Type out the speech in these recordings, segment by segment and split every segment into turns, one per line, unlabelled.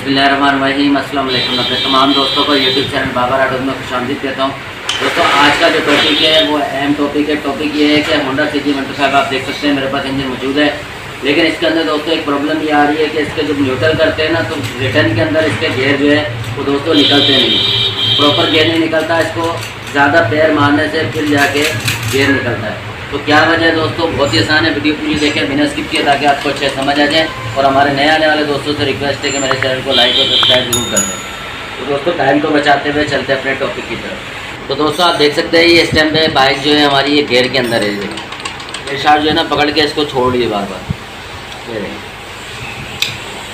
बिस्मिल्लाहिर्रहमानिर्रहीम। अस्सलाम वालेकुम। अपने तमाम दोस्तों को यूट्यूब चैनल बाबर ऑटोज में खुशामदीद कहता हूँ। दोस्तों आज का जो टॉपिक है वो अहम टॉपिक है। टॉपिक ये है कि होंडा सिटी 125 आप देख सकते हैं मेरे पास इंजन मौजूद है, लेकिन इसके अंदर दोस्तों एक प्रॉब्लम ये आ रही है कि इसके जब न्यूट्रल करते हैं ना तो रिटर्न के अंदर इसके गेयर जो है वो दोस्तों निकलते नहीं, प्रॉपर गेयर नहीं निकलता। इसको ज़्यादा पैर मारने से फिर जाके गेयर निकलता है। तो क्या वजह है दोस्तों, बहुत ही आसान है। वीडियो पूरी देखें बिना स्किप किए ताकि आपको अच्छे समझ आ जाए। और हमारे नए आने वाले दोस्तों से रिक्वेस्ट है कि मेरे चैनल को लाइक और सब्सक्राइब जरूर कर दें। तो दोस्तों टाइम को बचाते हुए चलते हैं अपने टॉपिक की तरफ। तो दोस्तों आप देख सकते हैं ये इस टाइम पे बाइक जो है हमारी ये गेयर के अंदर है। ये शार्ट जो है ना पकड़ के इसको छोड़ दिए बार बार,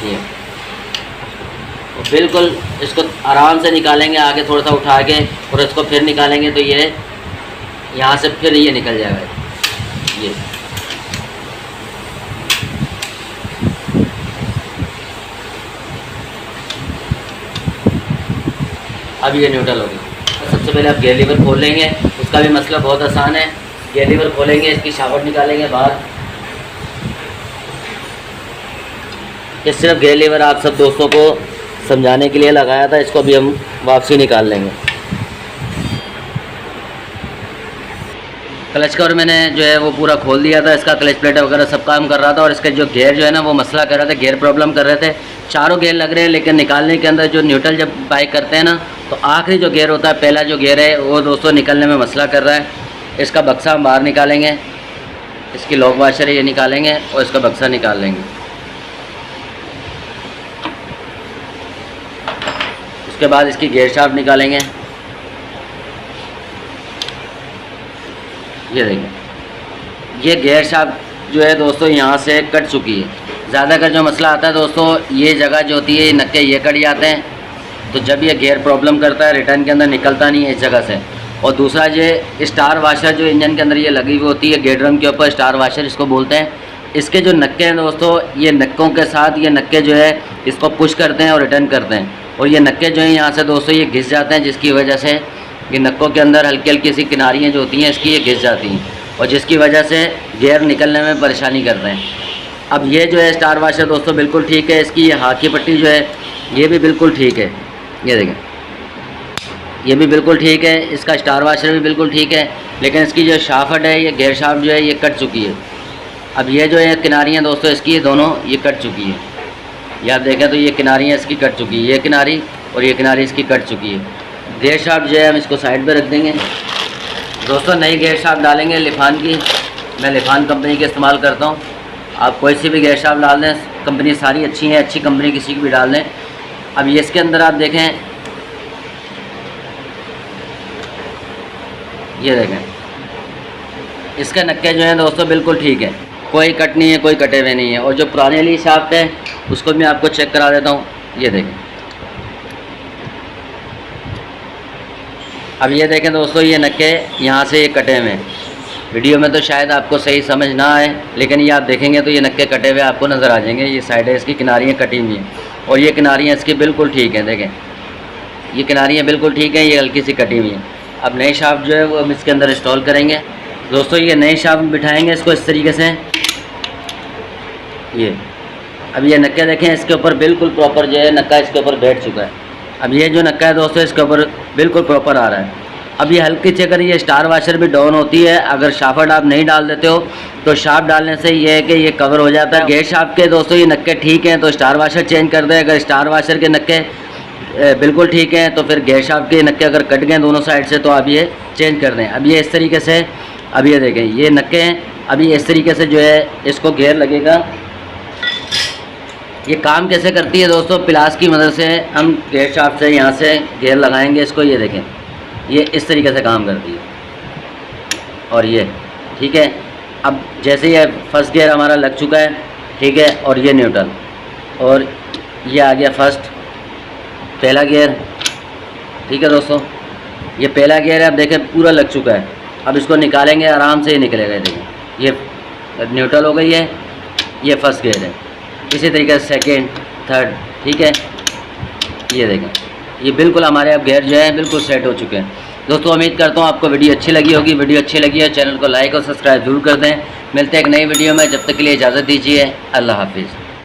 ये बिल्कुल इसको आराम से निकालेंगे, आगे थोड़ा सा उठा के और इसको फिर निकालेंगे तो ये यहाँ से फिर ये निकल जाएगा। ये अब ये न्यूट्रल होगी। सबसे पहले आप गेयर लीवर खोल लेंगे, उसका भी मसला बहुत आसान है। गेयर लीवर खोलेंगे, इसकी शावट निकालेंगे बाहर। ये सिर्फ गेयर लीवर आप सब दोस्तों को समझाने के लिए लगाया था, इसको भी हम वापसी निकाल लेंगे। क्लच कवर मैंने जो है वो पूरा खोल दिया था, इसका क्लच प्लेट वगैरह सब काम कर रहा था। और इसके जो गेयर जो है ना वो मसला कर रहे थे, गेयर प्रॉब्लम कर रहे थे। चारों गेयर लग रहे हैं, लेकिन निकालने के अंदर जो न्यूट्रल जब बाइक करते हैं ना तो आखिरी जो गेयर होता है, पहला जो गेयर है वो दोस्तों निकलने में मसला कर रहा है। इसका बक्सा हम बाहर निकालेंगे, इसकी लॉक वाशर ये निकालेंगे और इसका बक्सा निकाल लेंगे। उसके बाद इसकी गेयर शाफ्ट निकालेंगे। ये देखिए ये गेयर शाफ्ट जो है दोस्तों यहाँ से कट चुकी है। ज़्यादातर जो मसला आता है दोस्तों, ये जगह जो होती है ये नक्के ये कट जाते हैं। तो जब ये गेयर प्रॉब्लम करता है रिटर्न के अंदर निकलता नहीं है इस जगह से। और दूसरा ये स्टार वाशर जो इंजन के अंदर ये लगी हुई होती है, गेयर ड्रम के ऊपर स्टार वाशर इसको बोलते हैं। इसके जो नक्के हैं दोस्तों, ये नक्कों के साथ ये नक्के जो है इसको पुश करते हैं और रिटर्न करते हैं। और ये नक्के जो हैं यहाँ से दोस्तों ये घिस जाते हैं, जिसकी वजह से ये नक्कों के अंदर हल्की हल्की सी किनारियाँ जो होती हैं इसकी ये घिस जाती हैं, और जिसकी वजह से गेयर निकलने में परेशानी करते हैं। अब ये जो है स्टार वाशर दोस्तों बिल्कुल ठीक है। इसकी ये हाथ की पट्टी जो है ये भी बिल्कुल ठीक है। ये देखें ये भी बिल्कुल ठीक है, इसका स्टार वाशर भी बिल्कुल ठीक है। लेकिन इसकी जो शाफ्ट है ये गेयर शाफ्ट जो है ये कट चुकी है। अब ये जो है किनारियाँ दोस्तों इसकी ये दोनों ये कट चुकी है। ये आप देखें तो ये किनारियाँ इसकी कट चुकी है, ये किनारी और ये किनारी इसकी कट चुकी है। गेयर शाफ्ट जो है हम इसको साइड पे रख देंगे। दोस्तों नई गेयर शाफ्ट डालेंगे लिफान की, मैं लिफान कंपनी के इस्तेमाल करता हूँ। आप कोई सी भी गेयर शाफ्ट डाल दें, कंपनी सारी अच्छी हैं, अच्छी कंपनी किसी की भी डाल दें। अब ये इसके अंदर आप देखें, ये देखें इसके नक्के जो हैं दोस्तों बिल्कुल ठीक है, कोई कट नहीं है, कोई कटे हुए नहीं है। और जो पुराने वाली शाफ्ट है उसको मैं आपको चेक करा देता हूँ। ये देखें, अब ये देखें दोस्तों ये नक्के यहाँ से ये कटे हुए हैं। वीडियो में तो शायद आपको सही समझ ना आए, लेकिन ये आप देखेंगे तो ये नक्के कटे हुए आपको नज़र आ जाएंगे। ये साइड है इसकी किनारियाँ कटी हुई हैं और ये किनारियाँ इसकी बिल्कुल ठीक हैं। देखें ये किनारियाँ बिल्कुल ठीक हैं, ये हल्की सी कटी हुई हैं। अब नई शाफ्ट जो है वो हम इसके अंदर इंस्टॉल करेंगे। दोस्तों ये नई शाफ्ट बिठाएंगे इसको इस तरीके से। ये अब ये नक्के देखें इसके ऊपर बिल्कुल प्रॉपर जो है नक्का इसके ऊपर बैठ चुका है। अब ये जो नक्का है दोस्तों इसके ऊपर बिल्कुल प्रॉपर आ रहा है। अब ये हल्की सी अगर ये स्टार वाशर भी डाउन होती है, अगर शाफ्ट आप नहीं डाल देते हो तो शाफ्ट डालने से ये है कि ये कवर हो जाता है। गेयर शाफ्ट के दोस्तों ये नक्के ठीक हैं तो स्टार वाशर चेंज कर दें। अगर स्टार वाशर के नक्के बिल्कुल ठीक हैं तो फिर गेयर शाफ्ट के नक्के अगर कट गए दोनों साइड से तो आप ये चेंज कर दें। अब ये इस तरीके से, अब ये देखें ये नक्के हैं। अभी इस तरीके से जो है इसको गेयर लगेगा। ये काम कैसे करती है दोस्तों, प्लास की मदद से हम गेयर शाफ्ट से यहाँ से गेयर लगाएंगे इसको। ये देखें ये इस तरीके से काम करती है और ये ठीक है। अब जैसे ये फर्स्ट गियर हमारा लग चुका है, ठीक है, और ये न्यूट्रल और ये आ गया फर्स्ट पहला गियर, ठीक है दोस्तों। ये पहला गियर है, अब देखें पूरा लग चुका है। अब इसको निकालेंगे आराम से, ये निकलेगा। देखें ये न्यूट्रल हो गई है, ये फर्स्ट गियर है। इसी तरीके से सेकेंड थर्ड, ठीक है। ये देखें ये बिल्कुल हमारे अब गियर जो है बिल्कुल सेट हो चुके हैं। दोस्तों उम्मीद करता हूँ आपको वीडियो अच्छी लगी होगी। वीडियो अच्छी लगी है चैनल को लाइक और सब्सक्राइब जरूर कर दें। मिलते हैं एक नई वीडियो में, जब तक के लिए इजाज़त दीजिए। अल्लाह हाफिज़।